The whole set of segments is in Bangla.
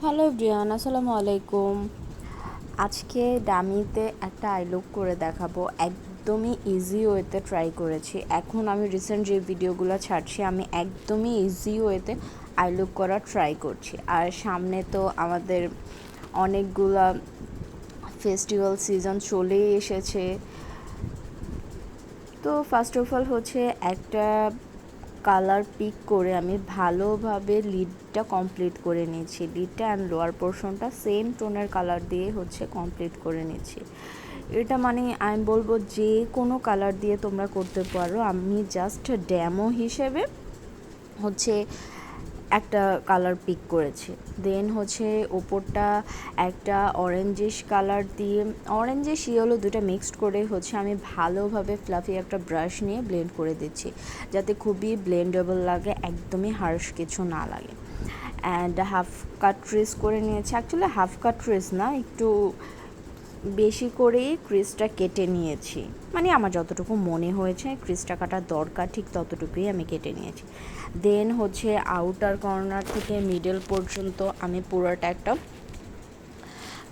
হ্যালো এভরিওয়ান, আসসালামু আলাইকুম। আজকে ডামিতে একটা আই লুক করে দেখাবো। একদমই ইজি ওয়েতে ট্রাই করেছি। এখন আমি রিসেন্ট যে ভিডিওগুলো ছাড়ছি আমি একদমই ইজি ওয়েতে আই লুক করা ট্রাই করছি। আর সামনে তো আমাদের অনেকগুলা ফেস্টিভ্যাল সিজন চলেই এসেছে। তো ফার্স্ট অফ অল হচ্ছে একটা কালার পিক করে আমি ভালোভাবে লিডটা কমপ্লিট করে নিয়েছি। লিডটা অ্যান্ড লোয়ার পোর্শনটা সেম টোনের কালার দিয়ে হচ্ছে কমপ্লিট করে নিচ্ছি। এটা মানে আমি বলবো যে কোনো কালার দিয়ে তোমরা করতে পারো। আমি জাস্ট ডেমো হিসেবে হচ্ছে একটা কালার পিক করেছি। দেন হচ্ছে ওপরটা একটা অরেঞ্জিশ কালার দিয়ে, অরেঞ্জিশ ইয়েলো দুটো মিক্সড করে হচ্ছে আমি ভালোভাবে ফ্লাফি একটা ব্রাশ নিয়ে ব্লেন্ড করে দিচ্ছি, যাতে খুবই ব্লেন্ডেবল লাগে, একদমই হার্শ কিছু না লাগে। অ্যান্ড হাফ কাট ট্রেস করে নিয়েছি। অ্যাকচুয়ালি হাফ কাট ট্রেস না, একটু বেশি করেই ক্রিজটা কেটে নিয়েছি। মানে আমার যতটুকু মনে হয়েছে ক্রিজটা কাটার দরকার ঠিক ততটুকুই আমি কেটে নিয়েছি। দেন হচ্ছে আউটার কর্নার থেকে মিডল পর্যন্ত আমি পুরোটা একটা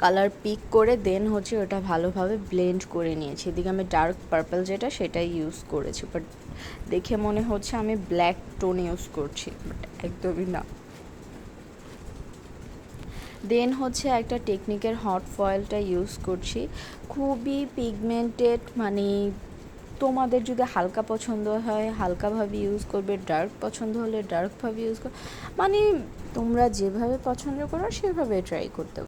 কালার পিক করে দেন হচ্ছে ওটা ভালোভাবে ব্লেন্ড করে নিয়েছি। এদিকে আমি ডার্ক পার্পল যেটা সেটাই ইউজ করেছি, বাট দেখে মনে হচ্ছে আমি ব্ল্যাক টোন ইউজ করছি, বাট একদমই না। দেন হচ্ছে একটা টেকনিকের হট ফয়েলটা ইউজ করছি, খুবই পিগমেন্টেড। মানে তোমাদের যদি হালকা পছন্দ হয় হালকাভাবে ইউজ করবে, ডার্ক পছন্দ হলে ডার্কভাবে ইউজ করবে, মানে তোমরা যেভাবে পছন্দ করো সেভাবে ট্রাই করতে